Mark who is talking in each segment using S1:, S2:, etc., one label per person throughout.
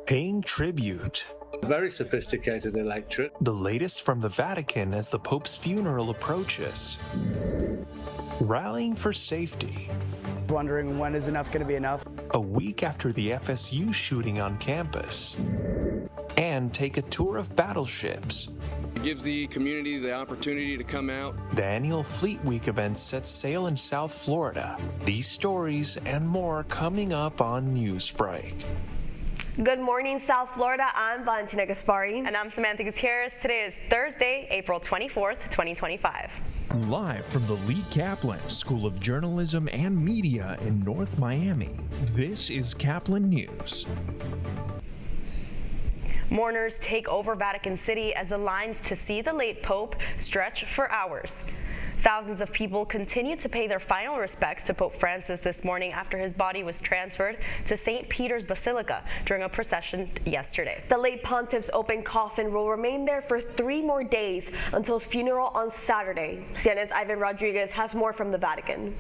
S1: Paying tribute.
S2: Very sophisticated electorate.
S1: The latest from the Vatican as the Pope's funeral approaches. Rallying for safety.
S3: Wondering when is enough going to be enough?
S1: A week after the FSU shooting on campus. And take a tour of battleships.
S4: It gives the community the opportunity to come out.
S1: The annual Fleet Week event sets sail in South Florida. These stories and more coming up on Newsbreak.
S5: Good morning, South Florida. I'm Valentina Gaspari.
S6: And I'm Samantha Gutierrez. Today is Thursday, April 24th, 2025.
S7: Live from the Lee Caplin School of Journalism and Media in North Miami, this is Caplin News.
S6: Mourners take over Vatican City as the lines to see the late Pope stretch for hours. Thousands of people continue to pay their final respects to Pope Francis this morning after his body was transferred to St. Peter's Basilica during a procession yesterday.
S5: The late pontiff's open coffin will remain there for 3 more days until his funeral on Saturday. CNN's Ivan Rodriguez has more from the Vatican.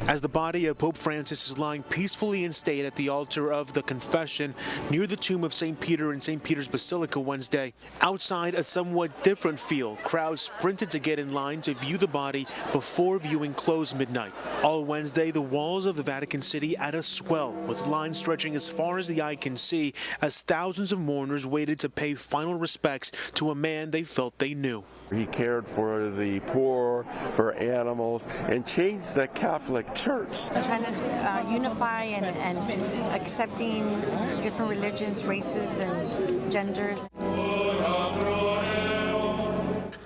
S8: As the body of Pope Francis is lying peacefully in state at the altar of the Confession near the tomb of St. Peter in St. Peter's Basilica Wednesday, outside a somewhat different feel, crowds sprinted to get in line to view the body before viewing closed midnight. All Wednesday, the walls of the Vatican City at a swell, with lines stretching as far as the eye can see, as thousands of mourners waited to pay final respects to a man they felt they knew.
S9: He cared for the poor, for animals, and changed the Catholic Church.
S10: Trying to unify and accepting different religions, races, and genders.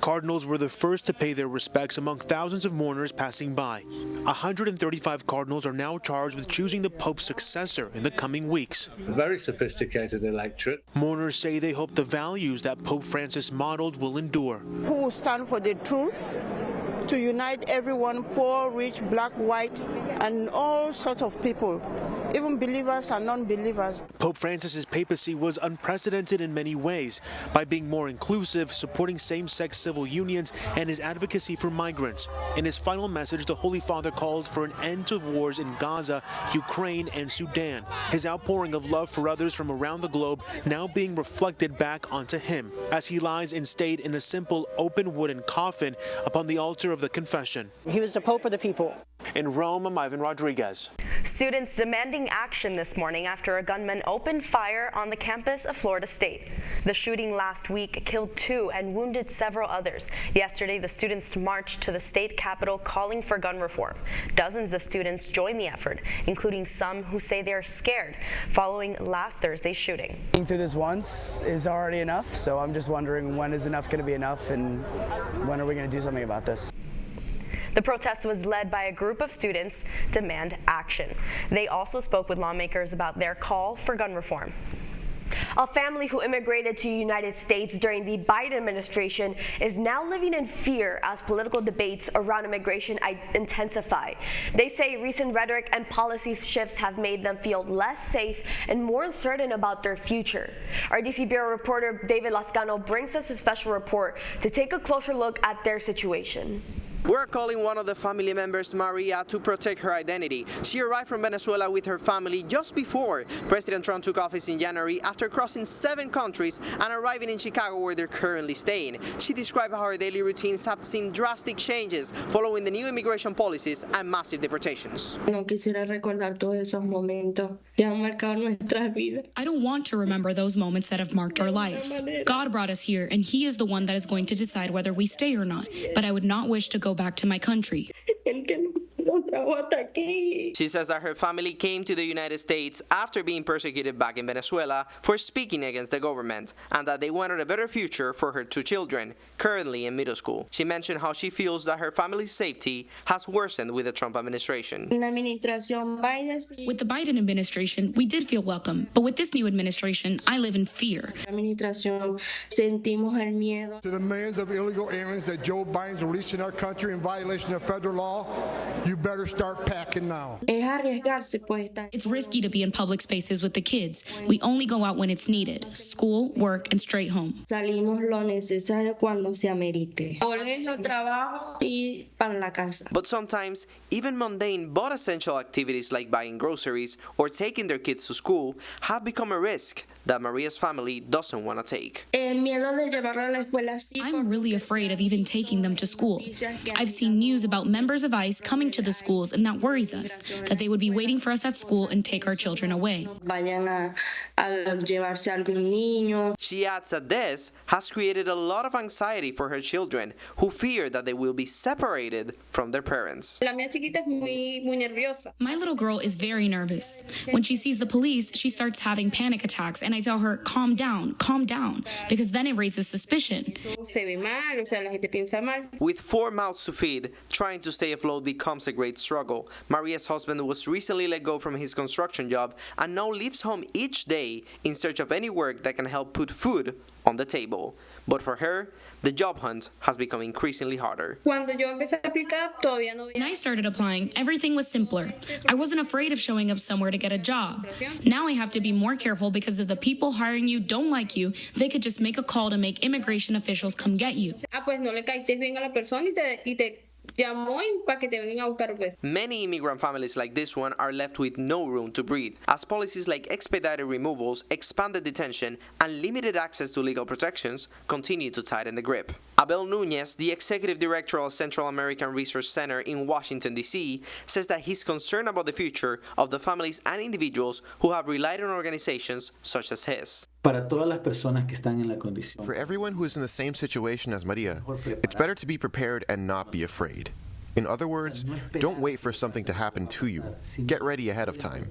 S8: Cardinals were the first to pay their respects among thousands of mourners passing by. 135 cardinals are now charged with choosing the Pope's successor in the coming weeks.
S2: Very sophisticated electorate.
S8: Mourners say they hope the values that Pope Francis modeled will endure.
S11: Who will stand for the truth, to unite everyone, poor, rich, black, white, and all sorts of people, even believers and non-believers.
S8: Pope Francis's papacy was unprecedented in many ways, by being more inclusive, supporting same-sex civil unions, and his advocacy for migrants. In his final message, the Holy Father called for an end to wars in Gaza, Ukraine, and Sudan. His outpouring of love for others from around the globe now being reflected back onto him, as he lies in state in a simple open wooden coffin upon the altar of the Confession.
S11: He was the Pope of the people.
S8: In Rome, I'm Ivan Rodriguez.
S6: Students demanding action this morning after a gunman opened fire on the campus of Florida State. The shooting last week killed 2 and wounded several others. Yesterday, the students marched to the state capitol calling for gun reform. Dozens of students joined the effort, including some who say they're scared following last Thursday's shooting.
S3: Being through this once is already enough, so I'm just wondering when is enough going to be enough and when are we going to do something about this?
S6: The protest was led by a group of students demand action. They also spoke with lawmakers about their call for gun reform.
S5: A family who immigrated to the United States during the Biden administration is now living in fear as political debates around immigration intensify. They say recent rhetoric and policy shifts have made them feel less safe and more uncertain about their future. Our DC Bureau reporter David Lascano brings us a special report to take a closer look at their situation.
S12: We're calling one of the family members, Maria, to protect her identity. She arrived from Venezuela with her family just before President Trump took office in January after crossing 7 countries and arriving in Chicago where they're currently staying. She described how her daily routines have seen drastic changes following the new immigration policies and massive deportations.
S13: I
S14: don't want to remember those moments that have marked our life. God brought us here, and He is the one that is going to decide whether we stay or not. But I would not wish to go back to my country.
S12: She says that her family came to the United States after being persecuted back in Venezuela for speaking against the government, and that they wanted a better future for her 2 children, currently in middle school. She mentioned how she feels that her family's safety has worsened with the Trump administration.
S14: With the Biden administration, we did feel welcome, but with this new administration, I live in fear.
S13: To
S15: the millions of illegal aliens that Joe Biden's releasing our country in violation of federal law, you
S13: better start packing now.
S14: It's risky to be in public spaces with the kids. We only go out when it's needed. School, work, and straight home.
S12: But sometimes, even mundane but essential activities like buying groceries or taking their kids to school have become a risk that Maria's family doesn't want to take.
S14: I'm really afraid of even taking them to school. I've seen news about members of ICE coming to the schools, and that worries us, that they would be waiting for us at school and take our children away.
S12: She adds that this has created a lot of anxiety for her children, who fear that they will be separated from their parents.
S14: My little girl is very nervous. When she sees the police, she starts having panic attacks, and I tell her, calm down, because then it raises suspicion.
S12: With 4 mouths to feed, trying to stay afloat becomes a great struggle. Maria's husband was recently let go from his construction job and now leaves home each day in search of any work that can help put food on the table. But for her, the job hunt has become increasingly harder.
S14: When I started applying, everything was simpler. I wasn't afraid of showing up somewhere to get a job. Now I have to be more careful because if the people hiring you don't like you, they could just make a call to make immigration officials come get you.
S12: Many immigrant families like this one are left with no room to breathe, as policies like expedited removals, expanded detention, and limited access to legal protections continue to tighten the grip. Abel Nunez, the executive director of Central American Research Center in Washington, D.C., says that he's concerned about the future of the families and individuals who have relied on organizations such as his.
S15: For everyone who is in the same situation as Maria, it's better to be prepared and not be afraid. In other words, don't wait for something to happen to you. Get ready ahead of time.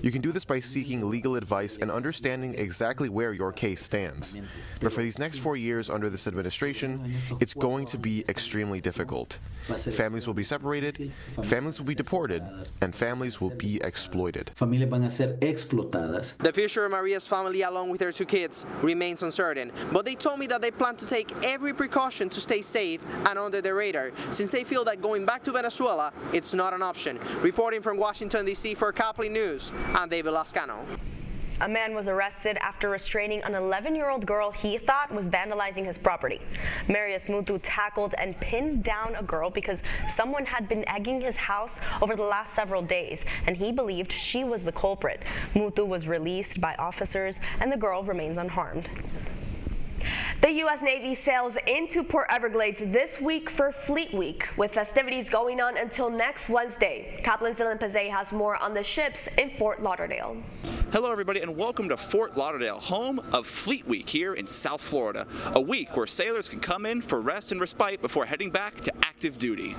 S15: You can do this by seeking legal advice and understanding exactly where your case stands. But for these next 4 years under this administration, it's going to be extremely difficult. Families will be separated, families will be deported, and families will be exploited.
S12: The future of Maria's family, along with their 2 kids, remains uncertain, but they told me that they plan to take every precaution to stay safe and under the radar, since they feel that going back to Venezuela, it's not an option. Reporting from Washington, D.C. for Caplin News, I'm David Lascano.
S6: A man was arrested after restraining an 11-year-old girl he thought was vandalizing his property. Marius Mutu tackled and pinned down a girl because someone had been egging his house over the last several days, and he believed she was the culprit. Mutu was released by officers, and the girl remains unharmed.
S5: The U.S. Navy sails into Port Everglades this week for Fleet Week, with festivities going on until next Wednesday. Caplin's Dylan Pazay has more on the ships in Fort Lauderdale.
S16: Hello everybody and welcome to Fort Lauderdale, home of Fleet Week here in South Florida, a week where sailors can come in for rest and respite before heading back to active duty.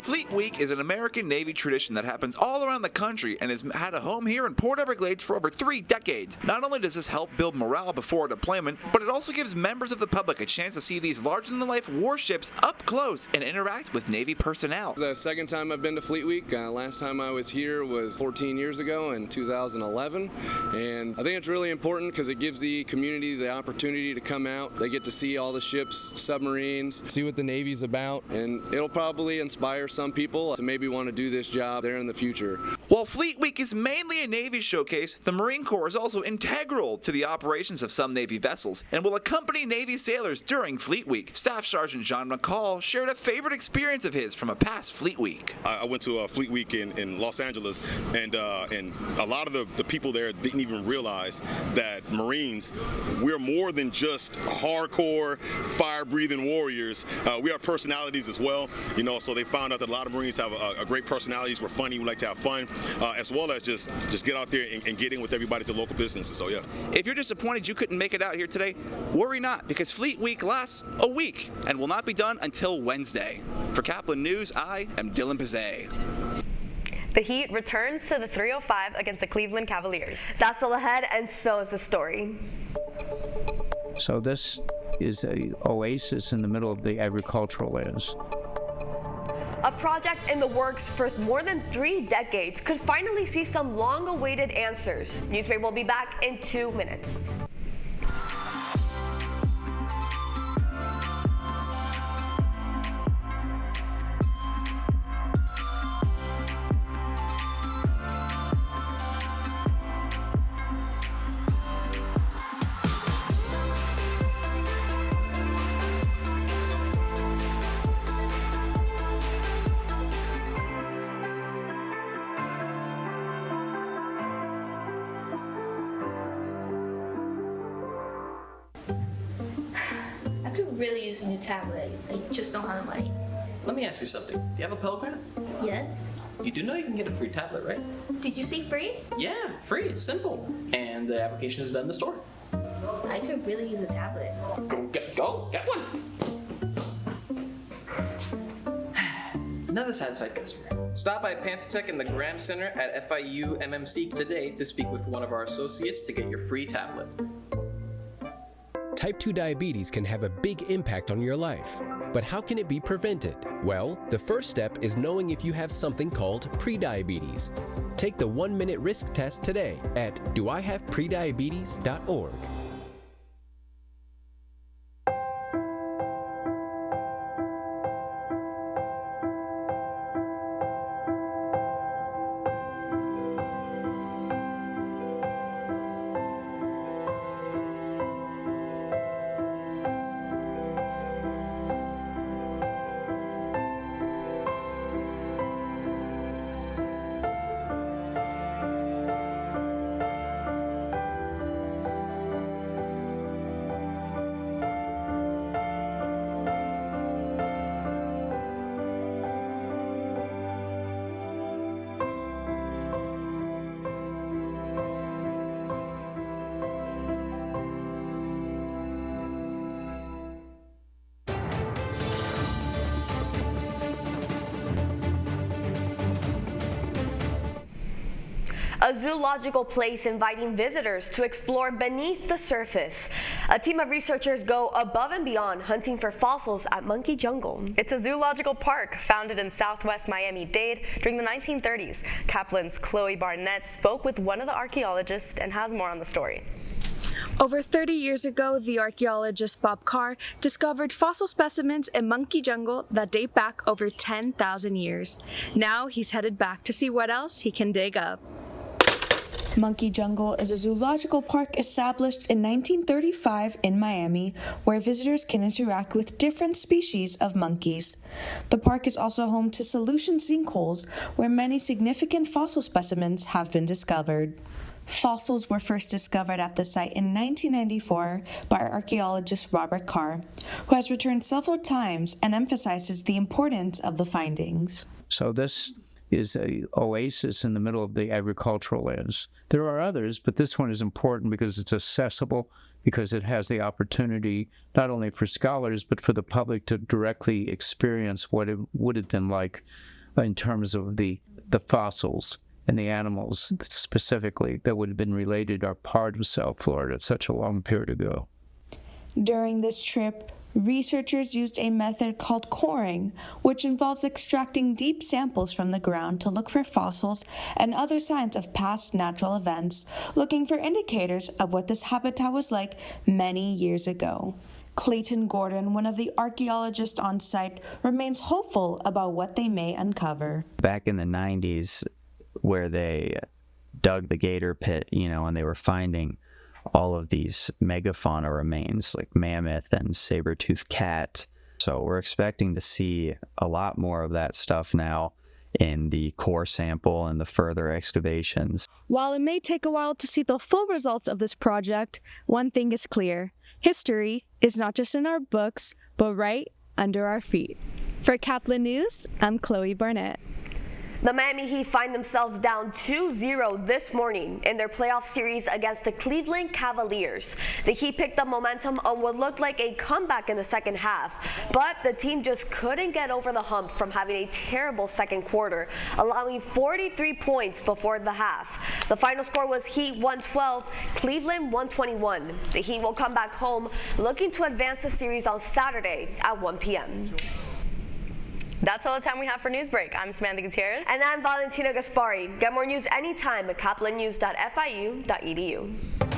S16: Fleet Week is an American Navy tradition that happens all around the country and has had a home here in Port Everglades for over 3 decades. Not only does this help build morale before deployment, but it also gives members of the public a chance to see these larger-than-life warships up close and interact with Navy personnel.
S4: It's the second time I've been to Fleet Week. Last time I was here was 14 years ago in 2011, and I think it's really important because it gives the community the opportunity to come out. They get to see all the ships, submarines, see what the Navy's about, and it'll probably inspire some people to maybe want to do this job there in the future.
S16: While Fleet Week is mainly a Navy showcase, the Marine Corps is also integral to the operations of some Navy vessels and will accompany Navy sailors during Fleet Week. Staff Sergeant John McCall shared a favorite experience of his from a past Fleet Week.
S17: I went to a Fleet Week in Los Angeles, and a lot of the people there didn't even realize that Marines, we're more than just hardcore fire-breathing warriors. We have personalities as well, so they found out that a lot of Marines have a great personalities. We're funny, we like to have fun, as well as just get out there and get in with everybody at the local businesses, so yeah.
S16: If you're disappointed you couldn't make it out here today, worry not, because Fleet Week lasts a week and will not be done until Wednesday. For Caplin News, I am Dylan Pazay.
S6: The Heat returns to the 305 against the Cleveland Cavaliers.
S5: That's all ahead, and so is the story.
S18: So this is an oasis in the middle of the agricultural lands.
S5: A project in the works for more than 3 decades could finally see some long-awaited answers. Newsbreak will be back in 2 minutes.
S13: could really use a new tablet. I just don't have the money.
S19: Let me ask you something. Do you have a Pell Grant?
S13: Yes.
S19: You do know you can get a free tablet, right?
S13: Did you say free?
S19: Yeah, free. It's simple. And the application is done in the store.
S13: I could really use a tablet.
S19: Get one. Another satisfied customer. Stop by Pantotech in the Graham Center at FIU MMC today to speak with one of our associates to get your free tablet.
S20: Type 2 diabetes can have a big impact on your life. But how can it be prevented? Well, the first step is knowing if you have something called prediabetes. Take the 1-minute risk test today at doihaveprediabetes.org.
S5: A zoological place inviting visitors to explore beneath the surface. A team of researchers go above and beyond hunting for fossils at Monkey Jungle.
S6: It's a zoological park founded in southwest Miami-Dade during the 1930s. Caplin's Chloe Barnett spoke with one of the archaeologists and has more on the story.
S21: Over 30 years ago, the archaeologist Bob Carr discovered fossil specimens in Monkey Jungle that date back over 10,000 years. Now he's headed back to see what else he can dig up.
S22: Monkey Jungle is a zoological park established in 1935 in Miami, where visitors can interact with different species of monkeys. The park is also home to solution sinkholes, where many significant fossil specimens have been discovered. Fossils were first discovered at the site in 1994 by archaeologist Robert Carr, who has returned several times and emphasizes the importance of the findings.
S18: So this is an oasis in the middle of the agricultural lands. There are others, but this one is important because it's accessible, because it has the opportunity not only for scholars, but for the public to directly experience what it would have been like in terms of the fossils and the animals specifically that would have been related are part of South Florida such a long period ago.
S22: During this trip, researchers used a method called coring, which involves extracting deep samples from the ground to look for fossils and other signs of past natural events, looking for indicators of what this habitat was like many years ago. Clayton Gordon, one of the archaeologists on site, remains hopeful about what they may uncover.
S23: Back in the 90s, where they dug the gator pit, and they were finding all of these megafauna remains like mammoth and saber-toothed cat. So we're expecting to see a lot more of that stuff now in the core sample and the further excavations.
S21: While it may take a while to see the full results of this project, one thing is clear. History is not just in our books, but right under our feet. For Caplin News, I'm Chloe Barnett.
S5: The Miami Heat find themselves down 2-0 this morning in their playoff series against the Cleveland Cavaliers. The Heat picked up momentum on what looked like a comeback in the second half, but the team just couldn't get over the hump from having a terrible second quarter, allowing 43 points before the half. The final score was Heat 112, Cleveland 121. The Heat will come back home looking to advance the series on Saturday at 1 p.m.
S6: That's all the time we have for Newsbreak. I'm Samantha Gutierrez.
S5: And I'm Valentina Gaspari. Get more news anytime at caplinnews.fiu.edu.